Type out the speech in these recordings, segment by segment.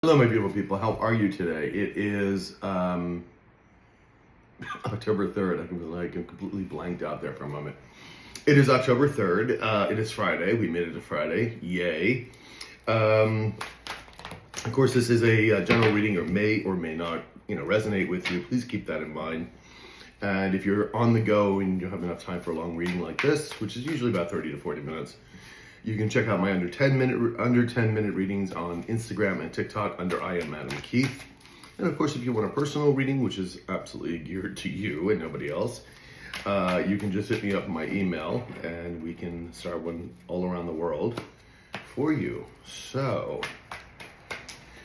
Hello, my beautiful people. How are you today? It is October 3rd. I'm completely blanked out there for a moment. It is October 3rd. It is Friday. We made it to Friday. Yay. Of course, this is a general reading, or may not, resonate with you. Please keep that in mind. And if you're on the go and you don't have enough time for a long reading like this, which is usually about 30 to 40 minutes, you can check out my under 10 minute readings on Instagram and TikTok under I am Adam Keith. And of course, if you want a personal reading, which is absolutely geared to you and nobody else, you can just hit me up my email and we can start one all around the world for you. So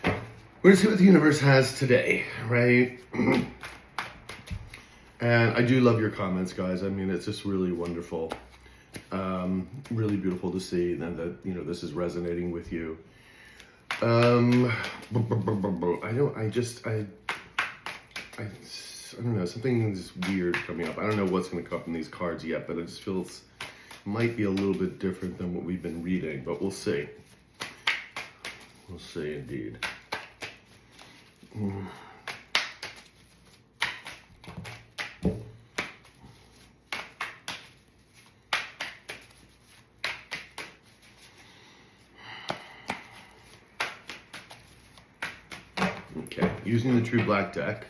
we're gonna see what the universe has today, right? And I do love your comments, guys. I mean, it's just really wonderful. Really beautiful to see that this is resonating with you. I don't know, something's weird coming up. I don't know what's going to come up in these cards yet, but it just feels might be a little bit different than what we've been reading, but we'll see. We'll see indeed. Okay, using the True Black deck.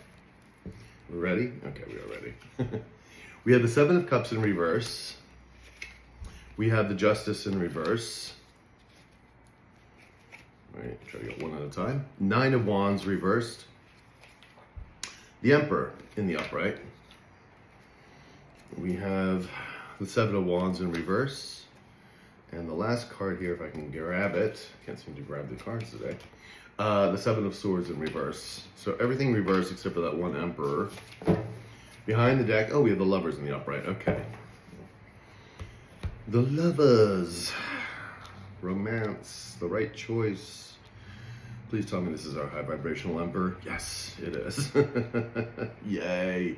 We're ready? Okay, we are ready. We have the Seven of Cups in reverse. We have the Justice in reverse. All right, try to get one at a time. Nine of Wands reversed. The Emperor in the upright. We have the Seven of Wands in reverse. And the last card here, if I can grab it, can't seem to grab the cards today. The Seven of Swords in reverse. So everything reversed except for that one Emperor. Behind the deck, oh, we have the Lovers in the upright. Okay. The Lovers. Romance. The right choice. Please tell me this is our high vibrational Emperor. Yes, it is. Yay.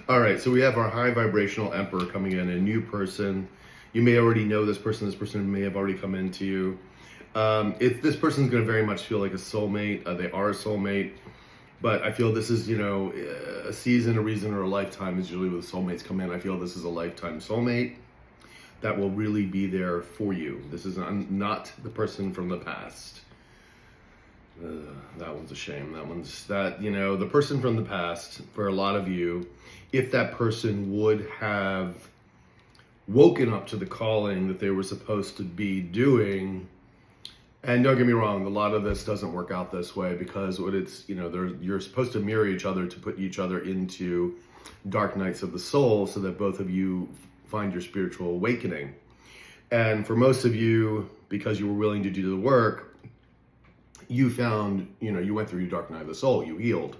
All right, so we have our high vibrational Emperor coming in, a new person. You may already know this person. This person may have already come into you. This person's going to very much feel like a soulmate. They are a soulmate. But I feel this is, a season, a reason, or a lifetime is usually where the soulmates come in. I feel this is a lifetime soulmate that will really be there for you. This is not the person from the past. That one's a shame. The person from the past, for a lot of you, if that person would have woken up to the calling that they were supposed to be doing. And don't get me wrong, a lot of this doesn't work out this way because you're supposed to mirror each other to put each other into dark nights of the soul so that both of you find your spiritual awakening. And for most of you, because you were willing to do the work, you found, you went through your dark night of the soul, you healed.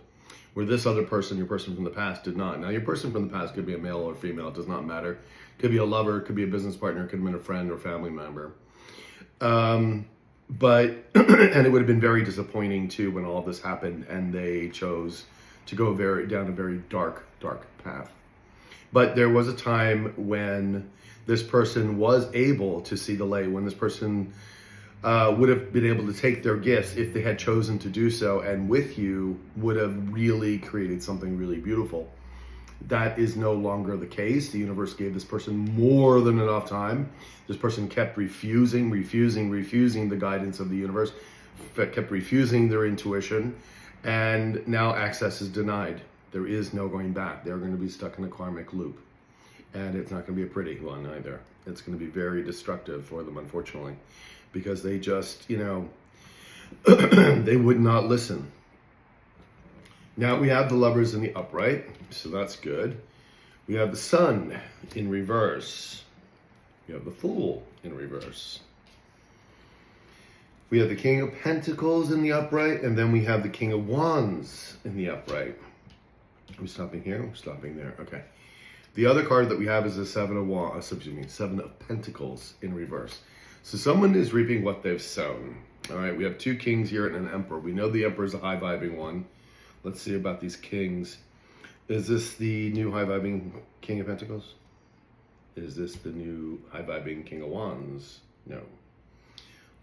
Where this other person, your person from the past, did not. Now, your person from the past could be a male or female, it does not matter. Could be a lover, could be a business partner, could have been a friend or family member. But, and it would have been very disappointing too when all of this happened and they chose to go down a very dark, dark path. But there was a time when this person was able to see the light, when this person would have been able to take their gifts if they had chosen to do so, and with you would have really created something really beautiful. That is no longer the case. The universe gave this person more than enough time. This person kept refusing the guidance of the universe, kept refusing their intuition, and now access is denied. There is no going back. They're going to be stuck in a karmic loop. And it's not going to be a pretty one either. It's going to be very destructive for them, unfortunately, because they just, they would not listen. Now we have the Lovers in the upright, so that's good. We have the Sun in reverse. We have the Fool in reverse. We have the King of Pentacles in the upright, and then we have the King of Wands in the upright. Are we stopping here? We're stopping there. Okay. The other card that we have is the Seven of Pentacles in reverse. So someone is reaping what they've sown. All right, we have two kings here and an emperor. We know the emperor is a high-vibing one. Let's see about these kings. Is this the new high-vibing King of Pentacles? Is this the new high-vibing King of Wands? No.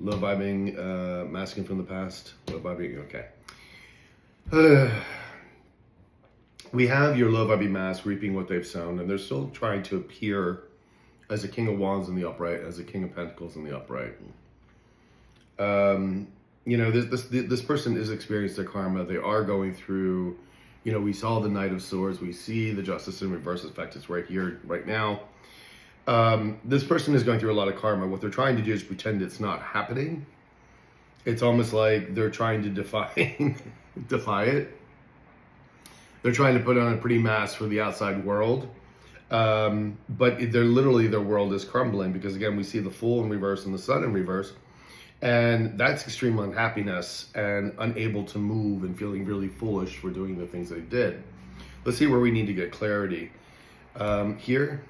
Low vibing, masking from the past. Low vibing, okay. We have your low vibing mask reaping what they've sown, and they're still trying to appear as a King of Wands in the upright, as a King of Pentacles in the upright. You know, this person is experiencing their karma. They are going through, you know, we saw the Knight of Swords. We see the Justice in reverse. In fact, it's right here, right now. This person is going through a lot of karma. What they're trying to do is pretend it's not happening. It's almost like they're trying to defy it. They're trying to put on a pretty mask for the outside world. But they're literally, their world is crumbling because, again, we see the Fool in reverse and the Sun in reverse. And that's extreme unhappiness and unable to move and feeling really foolish for doing the things they did. Let's see where we need to get clarity. Here.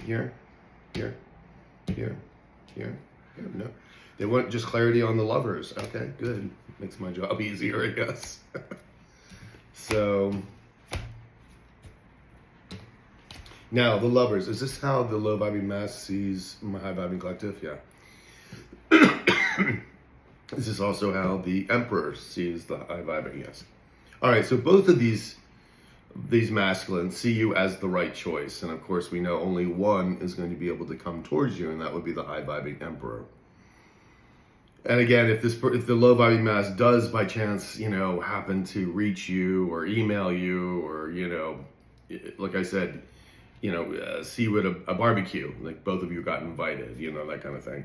No. They want just clarity on the Lovers. Okay, good. Makes my job easier, I guess. So, now the Lovers. Is this how the low vibing mass sees my high vibing collective? Yeah. This is also how the Emperor sees the high vibing, yes. All right, so both of these masculines see you as the right choice. And of course, we know only one is going to be able to come towards you, and that would be the high vibing Emperor. And again, if the low vibing mass does by chance, you know, happen to reach you or email you or, you know, like I said, you know, see you at a barbecue, like both of you got invited, you know, that kind of thing.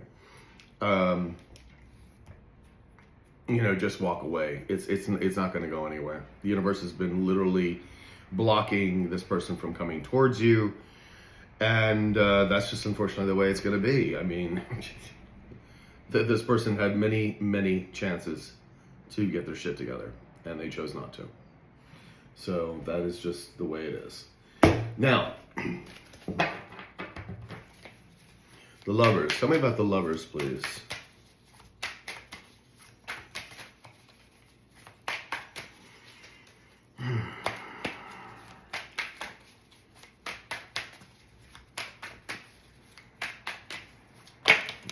You know, just walk away. It's not going to go anywhere. The universe has been literally blocking this person from coming towards you, and that's just unfortunately the way it's going to be. I mean, this person had many chances to get their shit together, and they chose not to. So that is just the way it is. Now, the Lovers. Tell me about the Lovers, please.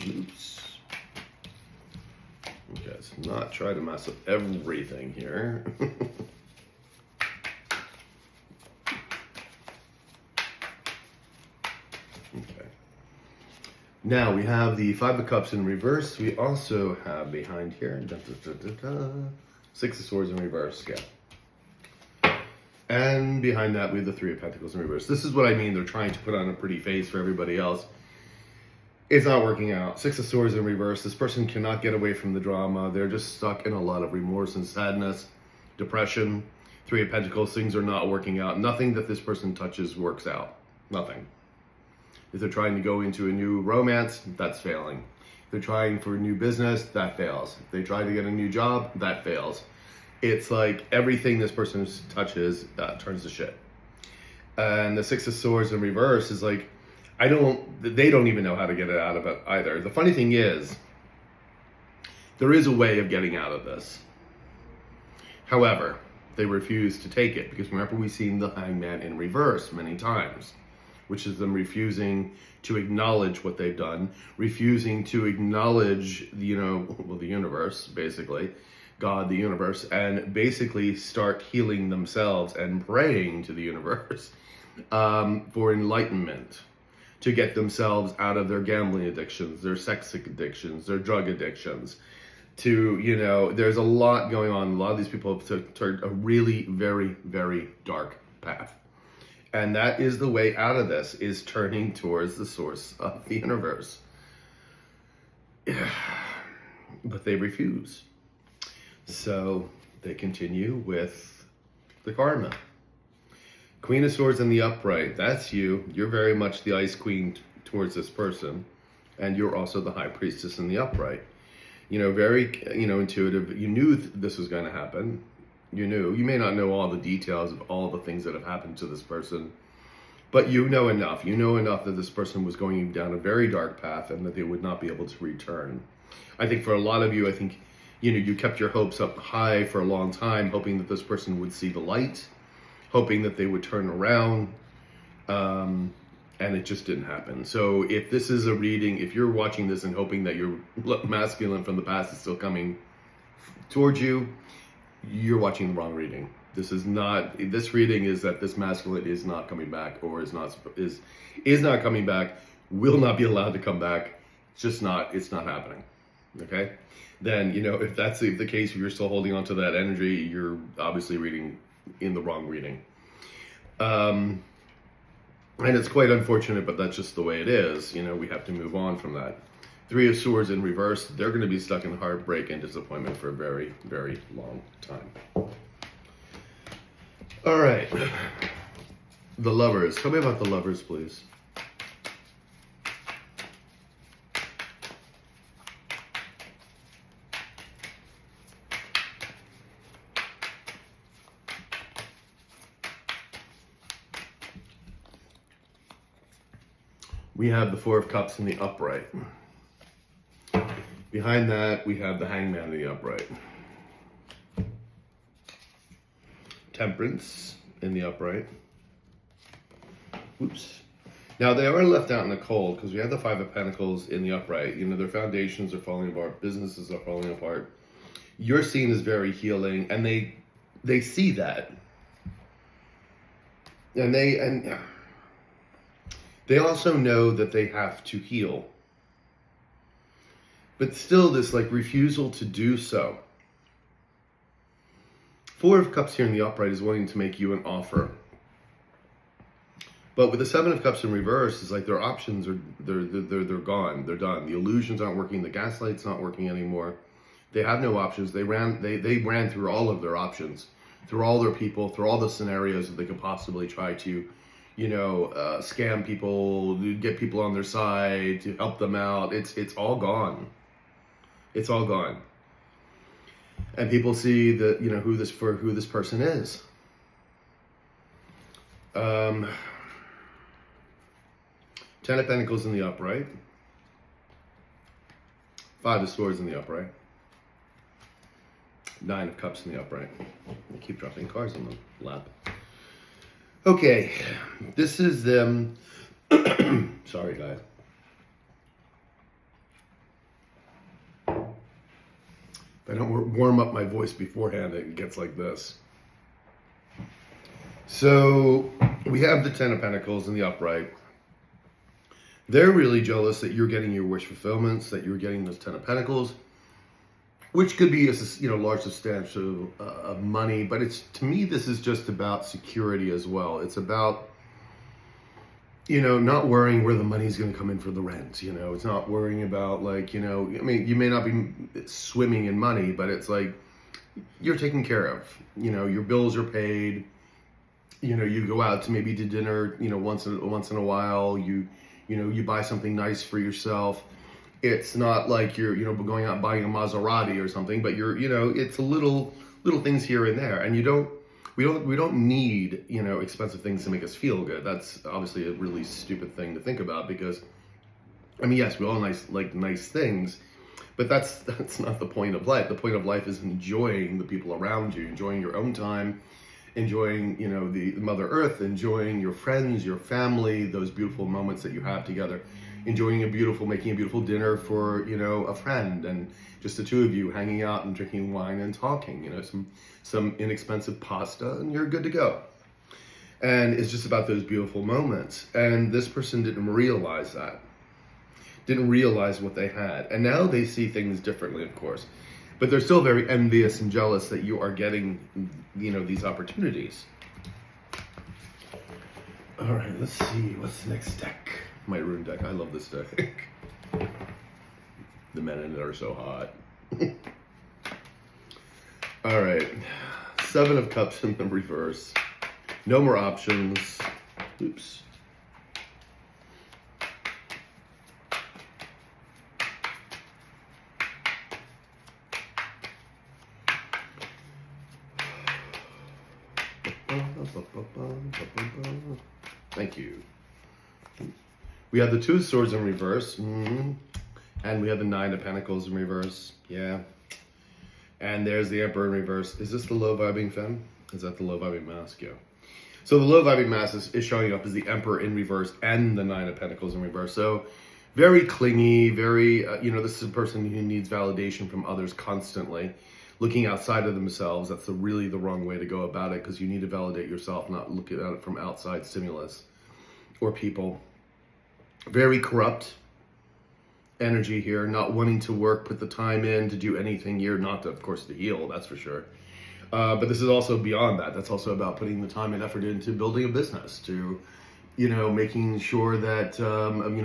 Oops. Okay, let's not try to mess up everything here. Okay. Now we have the Five of Cups in reverse. We also have behind here, Six of Swords in reverse, yeah. And behind that, we have the Three of Pentacles in reverse. This is what I mean. They're trying to put on a pretty face for everybody else. It's not working out. Six of Swords in reverse. This person cannot get away from the drama. They're just stuck in a lot of remorse and sadness, depression. Three of Pentacles, things are not working out. Nothing that this person touches works out. Nothing. If they're trying to go into a new romance, that's failing. If they're trying for a new business, that fails. If they try to get a new job, that fails. It's like everything this person touches turns to shit. And the Six of Swords in reverse is like, they don't even know how to get it out of it either. The funny thing is, there is a way of getting out of this. However, they refuse to take it because remember we've seen the Hangman in reverse many times, which is them refusing to acknowledge what they've done, refusing to acknowledge, you know, well, the universe, basically, God, the universe, and basically start healing themselves and praying to the universe for enlightenment, to get themselves out of their gambling addictions, their sex addictions, their drug addictions. To, you know, there's a lot going on. A lot of these people have turned a really very dark path. And that is the way out of this, is turning towards the source of the universe. But they refuse. So they continue with the karma. Queen of Swords in the upright, that's you. You're very much the Ice Queen towards this person. And you're also the High Priestess in the upright. You know, very, you know, intuitive. You knew this was going to happen. You knew. You may not know all the details of all the things that have happened to this person. But you know enough. You know enough that this person was going down a very dark path and that they would not be able to return. I think for a lot of you, I think, you know, you kept your hopes up high for a long time, hoping that this person would see the light, hoping that they would turn around. And and it just didn't happen. So if this is a reading, if you're watching this and hoping that your masculine from the past is still coming towards you, you're watching the wrong reading. This reading is that this masculine is not coming back, or is not coming back, will not be allowed to come back. It's not happening. Okay? Then, if that's the case, if you're still holding on to that energy, you're obviously reading in the wrong reading. And it's quite unfortunate, but that's just the way it is. We have to move on from that. Three of Swords in reverse, they're going to be stuck in heartbreak and disappointment for a very, very long time. All right. The Lovers. Tell me about the Lovers, please. We have the Four of Cups in the upright. Behind that, we have the Hangman in the upright. Temperance in the upright. Oops. Now, they are left out in the cold because we have the Five of Pentacles in the upright. Their foundations are falling apart. Businesses are falling apart. Your scene is very healing, and they see that. And they also know that they have to heal. But still this refusal to do so. Four of Cups here in the upright is wanting to make you an offer. But with the Seven of Cups in reverse, it's like their options they're gone. They're done. The illusions aren't working. The gaslight's not working anymore. They have no options. They ran through all of their options, through all their people, through all the scenarios that they could possibly try to scam people, get people on their side, to help them out. It's all gone. It's all gone. And people see that, who this person is. Ten of Pentacles in the upright. Five of Swords in the upright. Nine of Cups in the upright. I keep dropping cards on the lap. Okay, this is them. Sorry, guys. If I don't warm up my voice beforehand, it gets like this. So we have the Ten of Pentacles in the upright. They're really jealous that you're getting your wish fulfillments, that you're getting those Ten of Pentacles, which could be a large substantial of money, but to me this is just about security as well. It's about not worrying where the money's going to come in for the rent. It's not worrying about you may not be swimming in money, but it's like you're taken care of. Your bills are paid. You go out to maybe to dinner. Once in a while. You buy something nice for yourself. It's not like you're, going out and buying a Maserati or something, but it's a little things here and there. And we don't need, expensive things to make us feel good. That's obviously a really stupid thing to think about because, yes, we all like nice things, but that's not the point of life. The point of life is enjoying the people around you, enjoying your own time, enjoying, the Mother Earth, enjoying your friends, your family, those beautiful moments that you have together. Enjoying making a beautiful dinner for, a friend, and just the two of you hanging out and drinking wine and talking, some inexpensive pasta, and you're good to go. And it's just about those beautiful moments. And this person didn't realize that. Didn't realize what they had. And now they see things differently, of course. But they're still very envious and jealous that you are getting, these opportunities. All right, let's see. What's the next deck? My rune deck. I love this deck. The men in it are so hot. All right. Seven of Cups in the reverse. No more options. Oops. Thank you. We have the Two of Swords in reverse. And we have the Nine of Pentacles in reverse. Yeah. And there's the Emperor in reverse. Is this the low vibing femme? Is that the low vibing mask? Yeah. So the low vibing mass is showing up as the Emperor in reverse and the Nine of Pentacles in reverse. So very clingy, very, this is a person who needs validation from others constantly, looking outside of themselves. That's really the wrong way to go about it, because you need to validate yourself, not look at it from outside stimulus or people. Very corrupt energy here, not wanting to work, put the time in to do anything here, not to, of course, to heal, that's for sure. But this is also beyond that. That's also about putting the time and effort into building a business, to making sure that,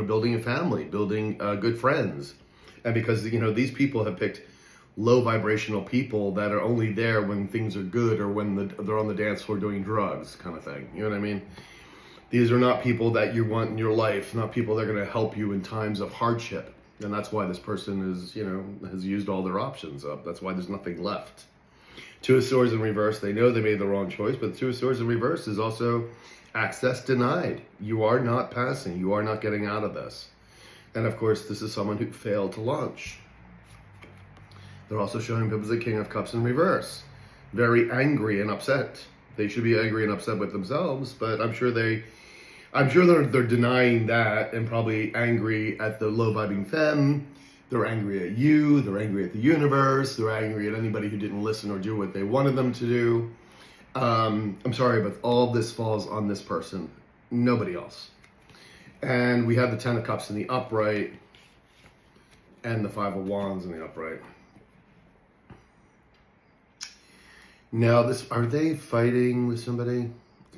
building a family, building good friends. And because, these people have picked low vibrational people that are only there when things are good or when they're on the dance floor doing drugs, kind of thing. You know what I mean? These are not people that you want in your life, not people that are going to help you in times of hardship. And that's why this person is, has used all their options up. That's why there's nothing left. Two of Swords in reverse, they know they made the wrong choice, but the Two of Swords in reverse is also access denied. You are not passing. You are not getting out of this. And of course, this is someone who failed to launch. They're also showing up as the King of Cups in reverse. Very angry and upset. They should be angry and upset with themselves, but I'm sure they're denying that, and probably angry at the low vibing femme. They're angry at you. They're angry at the universe. They're angry at anybody who didn't listen or do what they wanted them to do. I'm sorry, but all this falls on this person, nobody else. And we have the Ten of Cups in the upright and the Five of Wands in the upright. Now, are they fighting with somebody?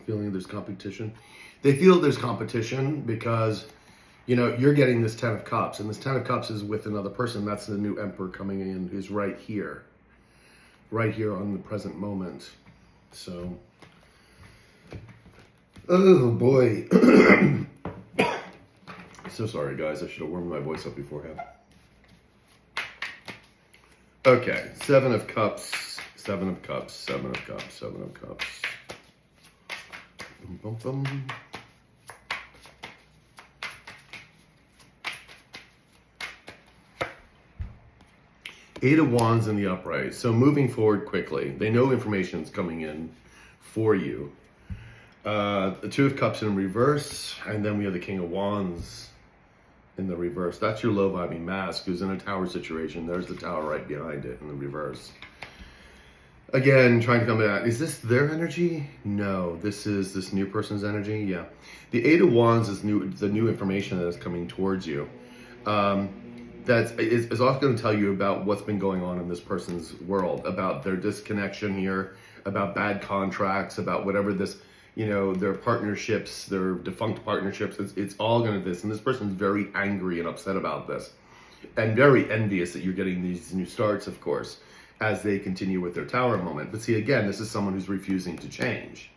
Feeling there's competition? They feel there's competition because, you're getting this Ten of Cups, and this Ten of Cups is with another person. That's the new Emperor coming in, who's right here on the present moment. So, oh boy. So sorry, guys. I should have warmed my voice up beforehand. Okay, Seven of Cups, Seven of Cups, Seven of Cups, Seven of Cups. Bum, bum, bum. Eight of Wands in the upright. So moving forward quickly. They know information is coming in for you. The Two of Cups in reverse. And then we have the King of Wands in the reverse. That's your low vibing mask who's in a tower situation. There's the tower right behind it in the reverse. Again, trying to come back. Is this their energy? No, this is this new person's energy. Yeah. The Eight of Wands is the new information that is coming towards you. Is also going to tell you about what's been going on in this person's world, about their disconnection here, about bad contracts, about whatever this, their partnerships, their defunct partnerships. It's all going to this. And this person's very angry and upset about this, and very envious that you're getting these new starts, of course, as they continue with their tower moment. But see, again, this is someone who's refusing to change.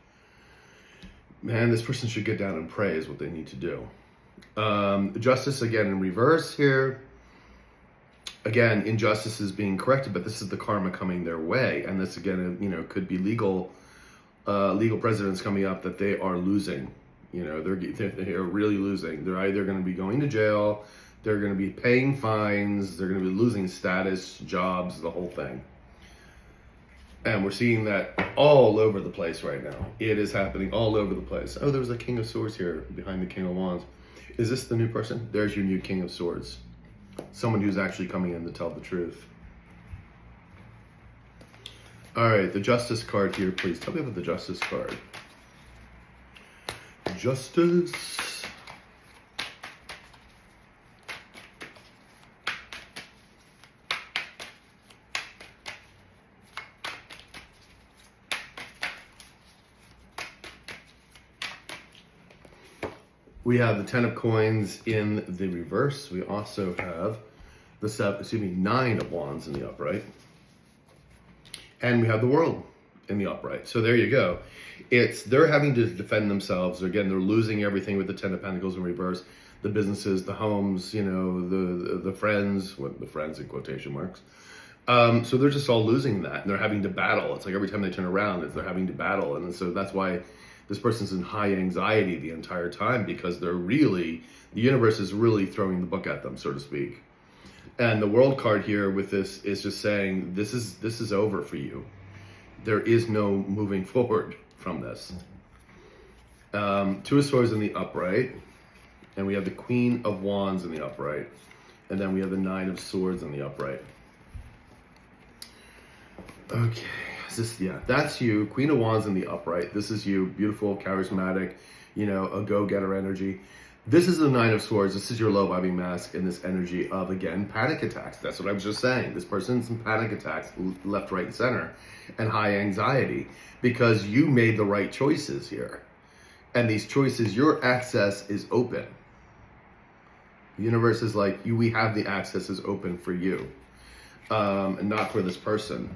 Man, this person should get down and pray is what they need to do. Justice, again, in reverse here. Again, injustice is being corrected, but this is the karma coming their way. And this, again, could be legal precedents coming up that they are losing. They're really losing. They're either going to be going to jail, they're going to be paying fines, they're going to be losing status, jobs, the whole thing. And we're seeing that all over the place right now. It is happening all over the place. Oh, there was a King of Swords here behind the King of Wands. Is this the new person? There's your new King of Swords. Someone who's actually coming in to tell the truth. All right, the Justice card here, please. Tell me about the Justice card. Justice. We have the Ten of Coins in the reverse. We also have the Nine of Wands in the upright. And we have the World in the upright. So there you go. They're having to defend themselves. Again, they're losing everything with the Ten of Pentacles in reverse. The businesses, the homes, the friends, the friends in quotation marks. So they're just all losing that, and they're having to battle. It's like every time they turn around, they're having to battle. And so that's why this person's in high anxiety the entire time, because the universe is really throwing the book at them, so to speak. And the World card here with this is just saying, this is over for you. There is no moving forward from this. Two of Swords in the upright, and we have the Queen of Wands in the upright, and then we have the Nine of Swords in the upright. Okay, that's you. Queen of Wands in the upright. This is you, beautiful, charismatic, a go-getter energy. This is the Nine of Swords. This is your low-vibing mask in this energy of, again, panic attacks. That's what I was just saying. This person's in panic attacks, left, right, and center, and high anxiety, because you made the right choices here. And these choices, your access is open. The universe is like, we have the access is open for you, and not for this person.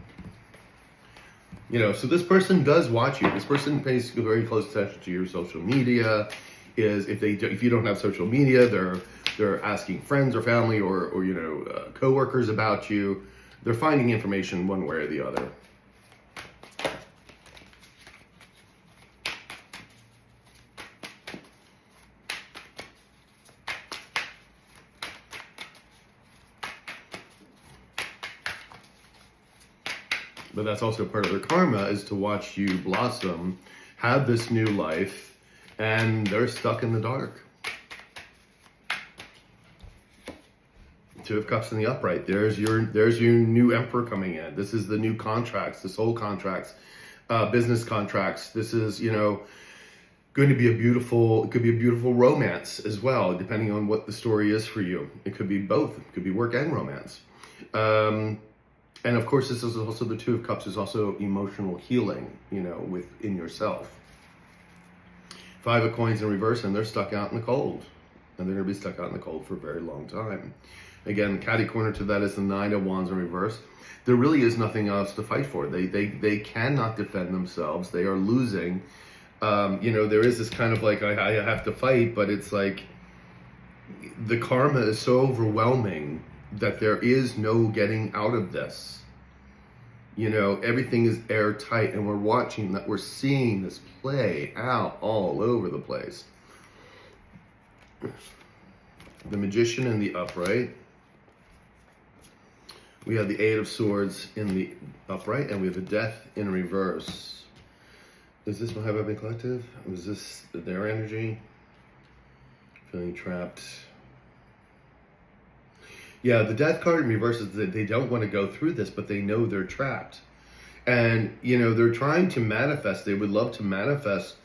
So this person does watch you. This person pays very close attention to your social media. If you don't have social media, they're asking friends or family or coworkers about you. They're finding information one way or the other. But that's also part of their karma, is to watch you blossom, have this new life, and they're stuck in the dark. Two of Cups in the upright. There's your new Emperor coming in. This is the new contracts, the soul contracts, business contracts. This is, going to be it could be a beautiful romance as well, depending on what the story is for you. It could be both. It could be work and romance. And of course, this is also the Two of Cups is also emotional healing, within yourself. Five of Coins in reverse, and they're stuck out in the cold. And they're going to be stuck out in the cold for a very long time. Again, catty corner to that is the Nine of Wands in reverse. There really is nothing else to fight for. They cannot defend themselves. They are losing. There is this kind of like, I have to fight, but it's like the karma is so overwhelming that there is no getting out of this. Everything is airtight, and we're seeing this play out all over the place. The Magician in the upright. We have the Eight of Swords in the upright, and we have the Death in reverse. Is this my High Vibing Collective? Was this their energy? Feeling trapped. Yeah, the Death card in reverse is that they don't want to go through this, but they know they're trapped. And, they're trying to manifest. They would love to manifest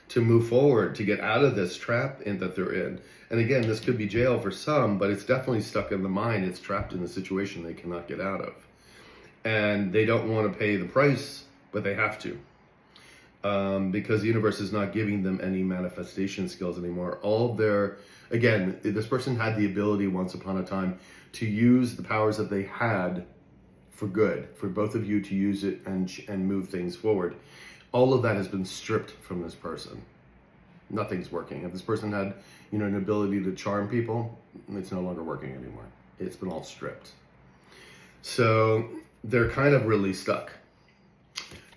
to move forward, to get out of this trap that they're in. And again, this could be jail for some, but it's definitely stuck in the mind. It's trapped in a situation they cannot get out of. And they don't want to pay the price, but they have to. Because the universe is not giving them any manifestation skills anymore. Again, this person had the ability once upon a time to use the powers that they had for good, for both of you to use it and move things forward. All of that has been stripped from this person. Nothing's working. If this person had, an ability to charm people, it's no longer working anymore. It's been all stripped. So they're kind of really stuck.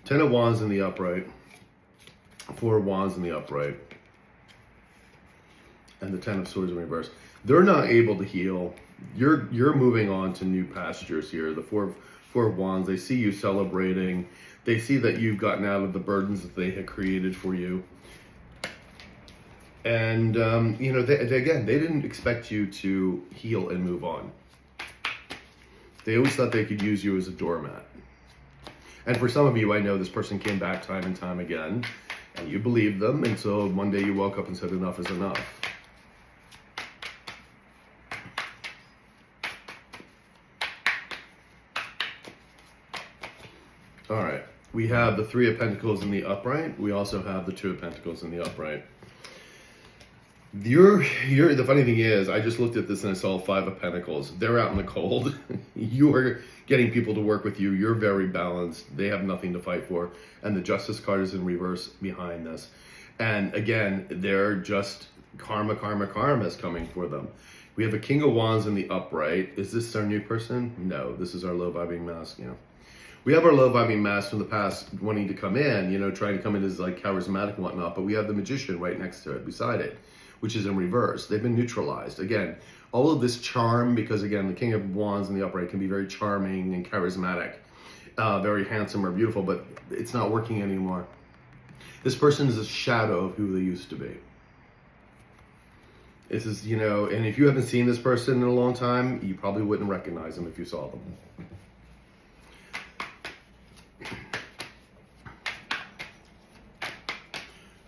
Ten of Wands in the upright. Four of Wands in the upright. And the Ten of Swords in reverse. They're not able to heal. You're moving on to new pastures here. The Four of Wands, they see you celebrating. They see that you've gotten out of the burdens that they had created for you. And, they didn't expect you to heal and move on. They always thought they could use you as a doormat. And for some of you, I know this person came back time and time again, and you believed them, and so one day you woke up and said enough is enough. All right, we have the Three of Pentacles in the upright. We also have the Two of Pentacles in the upright. The funny thing is, I just looked at this and I saw Five of Pentacles. They're out in the cold. You are getting people to work with you. You're very balanced. They have nothing to fight for. And the Justice card is in reverse behind this. And again, they're just karma is coming for them. We have a King of Wands in the upright. Is this our new person? No, this is our low vibing mask, We have our low vibing mask from the past wanting to come in, trying to come in as like charismatic and whatnot, but we have the Magician right next to it, beside it, which is in reverse. They've been neutralized. Again, all of this charm, because again, the King of Wands in the upright can be very charming and charismatic, very handsome or beautiful, but it's not working anymore. This person is a shadow of who they used to be. This is, you know, and if you haven't seen this person in a long time, you probably wouldn't recognize them if you saw them.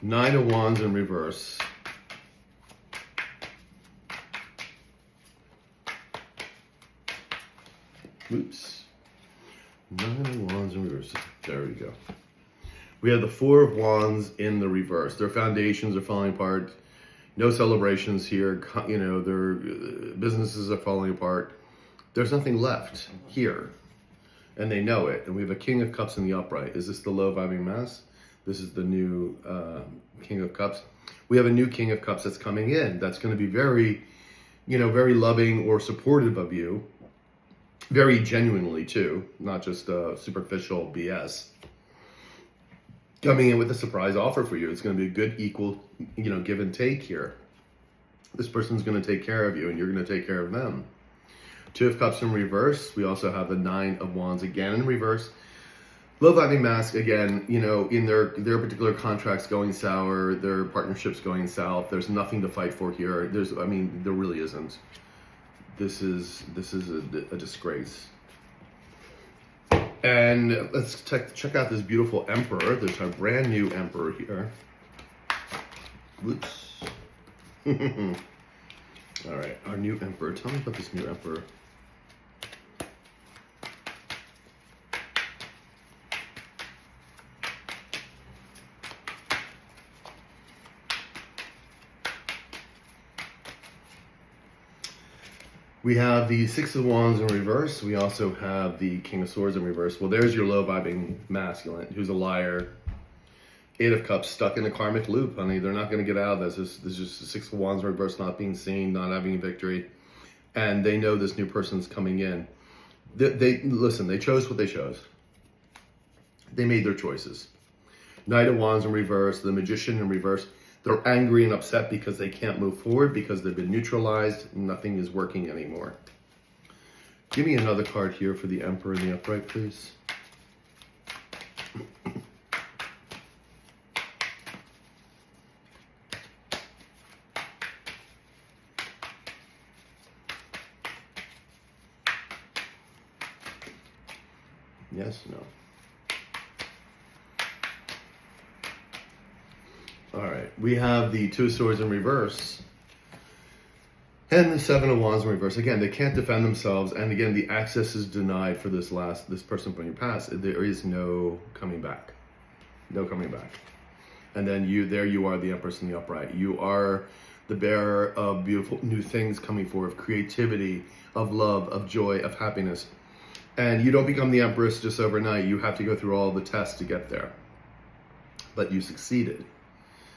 Nine of Wands in reverse. Oops. Nine of Wands in reverse. There we go. We have the Four of Wands in the reverse. Their foundations are falling apart. No celebrations here. You know, their businesses are falling apart. There's nothing left here. And they know it. And we have a King of Cups in the upright. Is this the low vibing mass? This is the new King of Cups. We have a new King of Cups that's coming in. That's going to be very, you know, very loving or supportive of you. Very genuinely too. Not just superficial BS. Coming in with a surprise offer for you. It's going to be a good equal, you know, give and take here. This person's going to take care of you and you're going to take care of them. Two of Cups in reverse. We also have the Nine of Wands again in reverse. Low vibing mask again, you know, in their particular contracts going sour, their partnerships going south. There's nothing to fight for here. I mean, there really isn't. This is a disgrace. And let's check out this beautiful Emperor. There's our brand new Emperor here. Whoops. All right, our new Emperor. Tell me about this new Emperor. We have the Six of Wands in reverse. We also have the King of Swords in reverse. Well, there's your low vibing masculine, who's a liar. Eight of Cups, stuck in a karmic loop, honey. They're not going to get out of this. This is just the Six of Wands in reverse, not being seen, not having a victory. And they know this new person's coming in. Listen, they chose what they chose. They made their choices. Knight of Wands in reverse, the Magician in reverse. They're angry and upset because they can't move forward because they've been neutralized. Nothing is working anymore. Give me another card here for the Emperor in the upright, please. Yes, no. All right, we have the Two of Swords in reverse and the Seven of Wands in reverse. Again, they can't defend themselves, and again, the access is denied for this person from your past. There is no coming back, no coming back. And then there you are, the Empress in the upright. You are the bearer of beautiful new things coming forward, of creativity, of love, of joy, of happiness. And you don't become the Empress just overnight. You have to go through all the tests to get there, but you succeeded.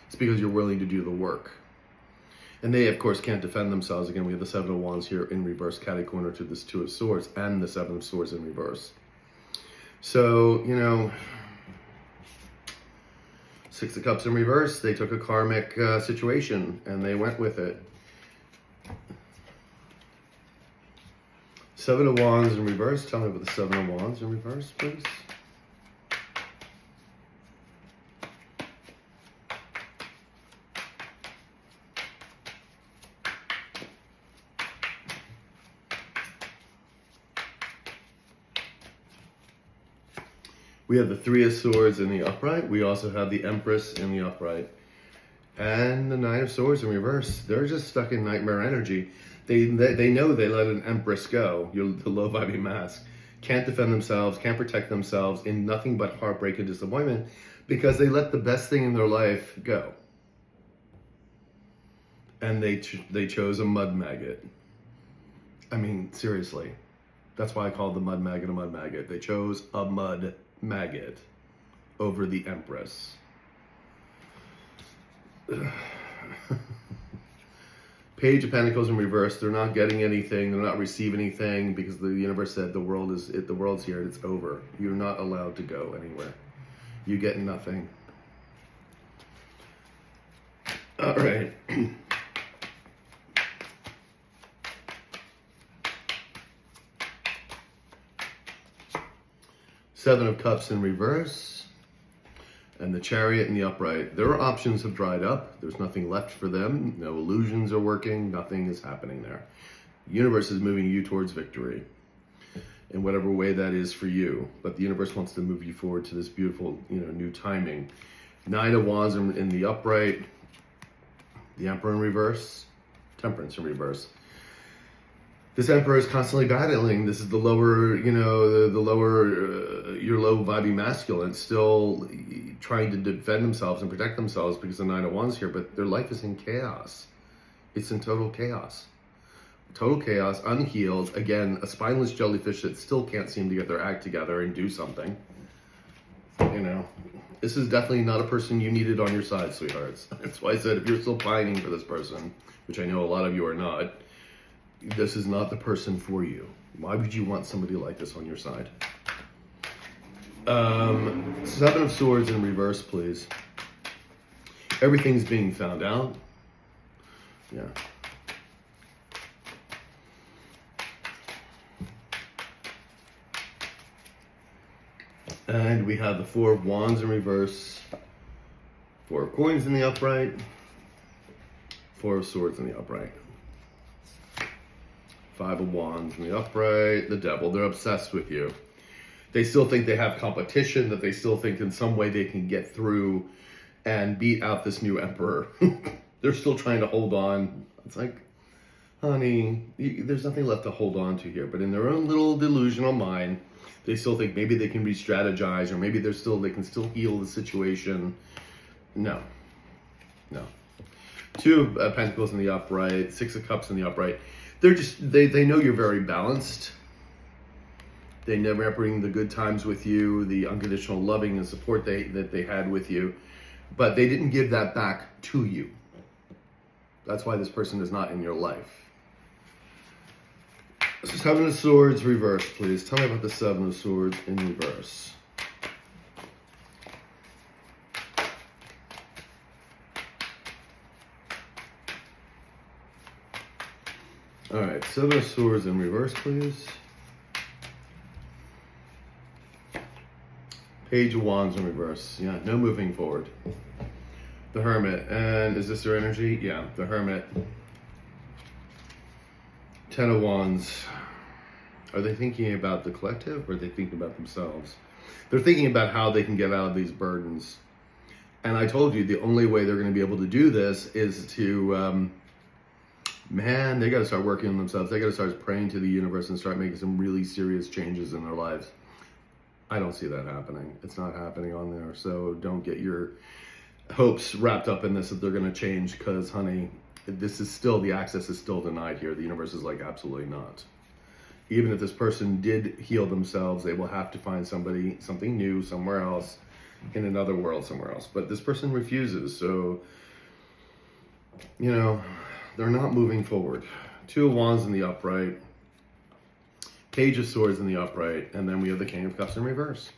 It's because you're willing to do the work. And they, of course, can't defend themselves. Again, we have the Seven of Wands here in reverse, catty-corner to this Two of Swords, and the Seven of Swords in reverse. So, you know, Six of Cups in reverse, they took a karmic situation, and they went with it. Seven of Wands in reverse. Tell me about the Seven of Wands in reverse, please. We have the Three of Swords in the upright. We also have the Empress in the upright. And the Nine of Swords in reverse. They're just stuck in nightmare energy. They know they let an Empress go, the low vibing mask. Can't defend themselves, can't protect themselves in nothing but heartbreak and disappointment because they let the best thing in their life go. And they chose a mud maggot. I mean, seriously. That's why I called the mud maggot a mud maggot. They chose a mud maggot over the Empress. Page of Pentacles in reverse. They're not getting anything. They're not receiving anything because the universe said the world's here. It's over. You're not allowed to go anywhere. You get nothing. All right. Seven of Cups in reverse. And the Chariot in the upright, their options have dried up. There's nothing left for them. No illusions are working. Nothing is happening there. The universe is moving you towards victory in whatever way that is for you. But the universe wants to move you forward to this beautiful, new timing. Nine of Wands in the upright. The Emperor in reverse. Temperance in reverse. This Emperor is constantly battling. This is the lower, the lower, your low vibing masculine, still trying to defend themselves and protect themselves because the Nine of Wands here, but their life is in chaos. It's in total chaos. Total chaos, unhealed. Again, a spineless jellyfish that still can't seem to get their act together and do something. This is definitely not a person you needed on your side, sweethearts. That's why I said if you're still pining for this person, which I know a lot of you are not, this is not the person for you. Why would you want somebody like this on your side? Seven of Swords in reverse, please. Everything's being found out. Yeah. And we have the Four of Wands in reverse. Four of Coins in the upright. Four of Swords in the upright. Five of Wands in the upright. The Devil. They're obsessed with you. They still think they have competition, that they still think in some way they can get through and beat out this new Emperor. They're still trying to hold on. It's like, honey, there's nothing left to hold on to here. But in their own little delusional mind, they still think maybe they can re-strategize, or maybe they can still heal the situation. No. Two of Pentacles in the upright, Six of Cups in the upright. They know you're very balanced. They never bring the good times with you, the unconditional loving and support that they had with you, but they didn't give that back to you. That's why this person is not in your life. Seven of Swords reverse, please. Tell me about the Seven of Swords in reverse. All right, Seven of Swords in reverse, please. Page of Wands in reverse. Yeah, no moving forward. The Hermit. And is this their energy? Yeah, the Hermit. Ten of Wands. Are they thinking about the collective, or are they thinking about themselves? They're thinking about how they can get out of these burdens. And I told you the only way they're going to be able to do this is to, they got to start working on themselves. They got to start praying to the universe and start making some really serious changes in their lives. I don't see that happening. It's not happening on there. So don't get your hopes wrapped up in this that they're going to change, because, honey, this is still, the access is still denied here. The universe is like, absolutely not. Even if this person did heal themselves, they will have to find something new somewhere else, in another world somewhere else. But this person refuses. So, they're not moving forward. Two of Wands in the upright. Page of Swords in the upright. And then we have the King of Cups in reverse.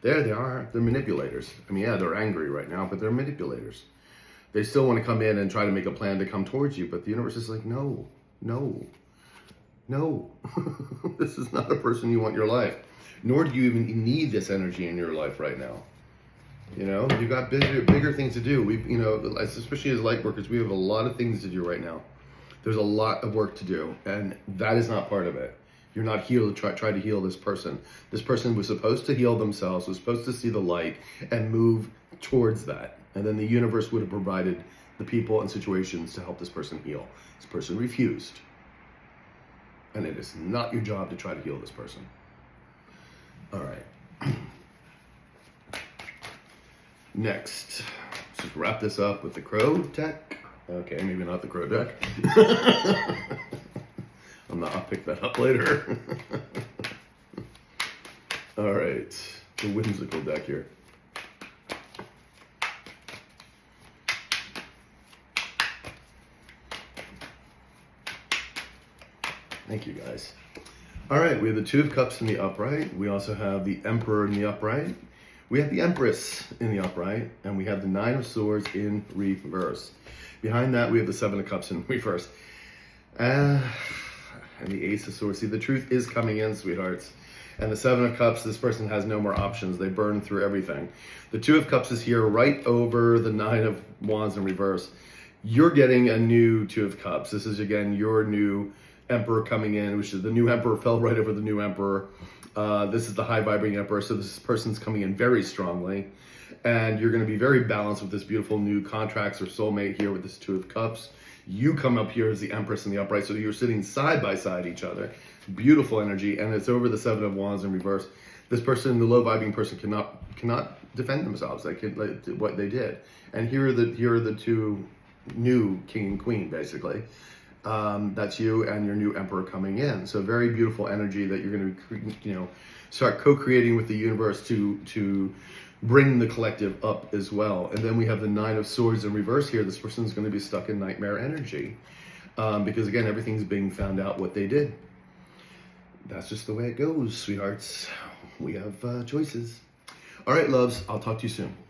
There they are. They're manipulators. I mean, yeah, they're angry right now, but they're manipulators. They still want to come in and try to make a plan to come towards you, but the universe is like, no. This is not a person you want in your life. Nor do you even need this energy in your life right now. You've got bigger things to do. Especially as light workers, we have a lot of things to do right now. There's a lot of work to do, and that is not part of it. You're not here to try to heal this person. This person was supposed to heal themselves, was supposed to see the light and move towards that. And then the universe would have provided the people and situations to help this person heal. This person refused. And it is not your job to try to heal this person. All right. Next, let's wrap this up with the Crow deck. Okay, maybe not the Crow deck. I'll pick that up later. All right, the whimsical deck here. Thank you, guys. All right, we have the Two of Cups in the upright. We also have the Emperor in the upright. We have the Empress in the upright, and we have the Nine of Swords in reverse. Behind that, we have the Seven of Cups in reverse. And the Ace of Swords. See, the truth is coming in, sweethearts. And the Seven of Cups, this person has no more options. They burn through everything. The Two of Cups is here right over the Nine of Wands in reverse. You're getting a new Two of Cups. This is, again, your new Emperor coming in, which is the new Emperor fell right over the new Emperor. This is the high vibrating Emperor, so this person's coming in very strongly. And you're going to be very balanced with this beautiful new contracts or soulmate here with this Two of Cups. You come up here as the Empress in the upright, so you're sitting side by side each other. Beautiful energy, and it's over the Seven of Wands in reverse. This person, the low vibing person, cannot defend themselves. Like what they did. And here are the two new King and Queen, basically. That's you and your new Emperor coming in. So very beautiful energy that you're going to, start co-creating with the universe to bring the collective up as well. And then we have the Nine of Swords in reverse here. This person's going to be stuck in nightmare energy because, again, everything's being found out what they did. That's just the way it goes, sweethearts. We have choices. All right, loves, I'll talk to you soon.